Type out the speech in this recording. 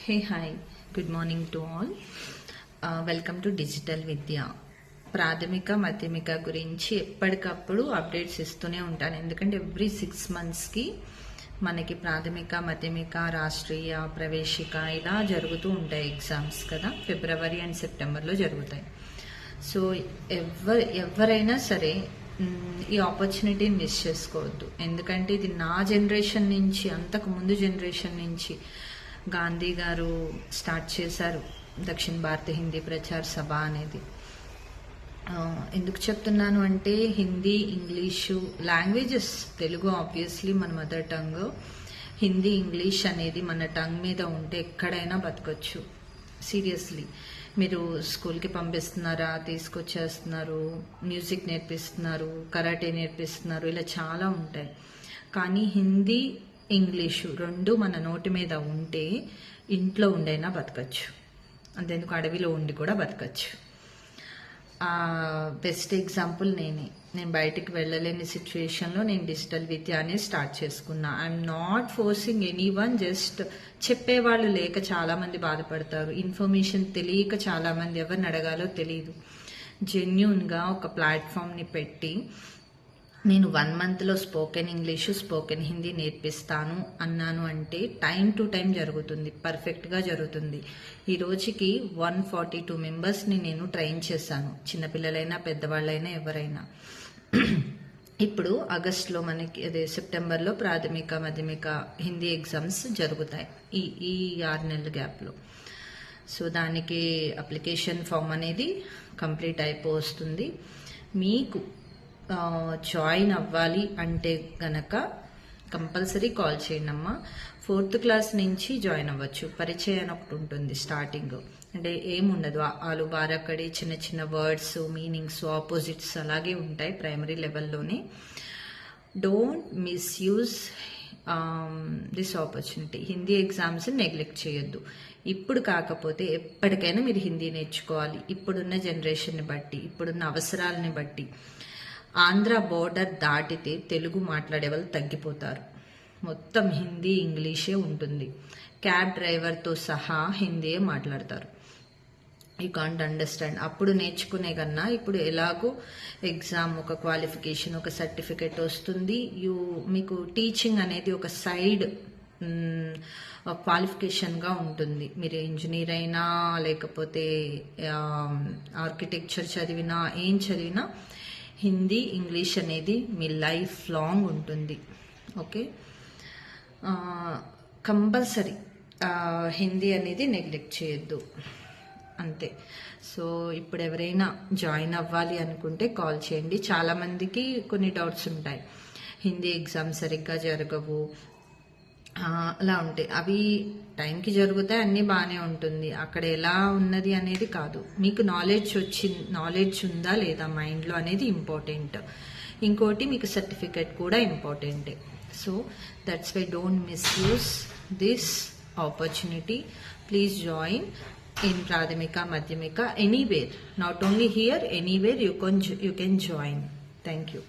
Hey, hi. Good morning to all. Welcome to digital Vidya. ప్రాథమిక మాధ్యమిక గురించి ఎప్పటికప్పుడు అప్డేట్స్ ఇస్తూనే ఉంటాను. ఎందుకంటే ఎవ్రీ 6 monthsకి మనకి ప్రాథమిక మాధ్యమిక రాష్ట్రీయ ప్రవేశిక ఇలా జరుగుతూ ఉంటాయి ఎగ్జామ్స్ కదా. ఫిబ్రవరి అండ్ సెప్టెంబర్లో జరుగుతాయి. సో ఎవరైనా సరే ఈ ఆపర్చునిటీని మిస్ చేసుకోవద్దు. ఎందుకంటే ఇది నా జనరేషన్ నుంచి, అంతకు ముందు జనరేషన్ నుంచి గాంధీ గారు స్టార్ట్ చేశారు దక్షిణ భారత హిందీ ప్రచార సభ అనేది. ఎందుకు చెప్తున్నాను అంటే Hindi, English languages, Telugu obviously మన మదర్ టంగ్, హిందీ, ఇంగ్లీష్ అనేది మన టంగ్ మీద ఉంటే ఎక్కడైనా బతకొచ్చు. సీరియస్లీ, మీరు స్కూల్కి పంపిస్తున్నారా, తీసుకొచ్చేస్తున్నారు, మ్యూజిక్ నేర్పిస్తున్నారు, కరాటే నేర్పిస్తున్నారు, ఇలా చాలా ఉంటాయి. కానీ హిందీ, ఇంగ్లీషు రెండు మన నోటి మీద ఉంటే ఇంట్లో ఉండైనా బతకచ్చు. అంతేందుకు అడవిలో ఉండి కూడా బతకచ్చు. బెస్ట్ ఎగ్జాంపుల్ నేను బయటికి వెళ్ళలేని సిచ్యువేషన్లో నేను డిజిటల్ విద్య అనేది స్టార్ట్ చేసుకున్నా. I'm not forcing any one. Just చెప్పేవాళ్ళు లేక చాలామంది బాధపడతారు. ఇన్ఫర్మేషన్ తెలియక చాలామంది ఎవరిని అడగాలో తెలియదు. జెన్యూన్గా ఒక ప్లాట్ఫామ్ని పెట్టి నేను 1 monthలో స్పోకెన్ ఇంగ్లీషు, స్పోకెన్ హిందీ నేర్పిస్తాను అన్నాను అంటే టైం టు టైం జరుగుతుంది, పర్ఫెక్ట్గా జరుగుతుంది. ఈ రోజుకి 142 మెంబర్స్ని నేను ట్రైన్ చేశాను, చిన్నపిల్లలైనా పెద్దవాళ్ళైనా ఎవరైనా. ఇప్పుడు ఆగస్టులో మనకి సెప్టెంబర్లో ప్రాథమిక మాధ్యమిక హిందీ ఎగ్జామ్స్ జరుగుతాయి ఈ 6 నెలల గ్యాప్లో. సో దానికి అప్లికేషన్ ఫామ్ అనేది కంప్లీట్ అయిపోతుంది. మీకు జాయిన్ అవ్వాలి అంటే గనక కంపల్సరీ కాల్ చేయండి అమ్మా. 4th క్లాస్ నుంచి జాయిన్ అవ్వచ్చు. పరిచయం ఒకటి ఉంటుంది స్టార్టింగ్, అంటే ఏముండదు, ఆలు బారక్కడి చిన్న చిన్న వర్డ్స్, మీనింగ్స్, ఆపోజిట్స్ అలాగే ఉంటాయి ప్రైమరీ లెవెల్లోనే. Don't misuse this opportunity. Hindi exams neglect చేయొద్దు. ఇప్పుడు కాకపోతే ఎప్పటికైనా మీరు హిందీ నేర్చుకోవాలి. ఇప్పుడున్న జనరేషన్ని బట్టి, ఇప్పుడున్న అవసరాలని బట్టి. ఆంధ్ర బోర్డర్ దాటితే తెలుగు మాట్లాడే వాళ్ళు తగ్గిపోతారు. మొత్తం హిందీ, ఇంగ్లీషే ఉంటుంది. క్యాబ్ డ్రైవర్తో సహా హిందీయే మాట్లాడతారు. You can't understand. అప్పుడు నేర్చుకునే కన్నా ఇప్పుడు ఎలాగో ఎగ్జామ్, ఒక క్వాలిఫికేషన్, ఒక సర్టిఫికెట్ వస్తుంది. మీకు టీచింగ్ అనేది ఒక సైడ్ క్వాలిఫికేషన్గా ఉంటుంది. మీరు ఇంజనీర్ అయినా, లేకపోతే ఆర్కిటెక్చర్ చదివినా, ఏం చదివినా హిందీ, ఇంగ్లీష్ అనేది మీ లైఫ్ లాంగ్ ఉంటుంది. ఓకే, కంపల్సరీ హిందీ అనేది నెగ్లెక్ట్ చేయొద్దు, అంతే. సో ఇప్పుడు ఎవరైనా జాయిన్ అవ్వాలి అనుకుంటే కాల్ చేయండి. చాలామందికి కొన్ని డౌట్స్ ఉంటాయి. హిందీ ఎగ్జామ్ సరిగ్గా జరగవు, అలా ఉంటాయి. అవి టైంకి జరుగుతాయి, అన్నీ బాగానే ఉంటుంది. అక్కడ ఎలా ఉన్నది అనేది కాదు, మీకు నాలెడ్జ్ ఉందా లేదా మైండ్లో అనేది ఇంపార్టెంట్. ఇంకోటి మీకు సర్టిఫికెట్ కూడా ఇంపార్టెంటే. So that's why don't misuse this opportunity. Please join in Pradhamika, Madhyamika, anywhere, not only here, anywhere you can join. Thank you.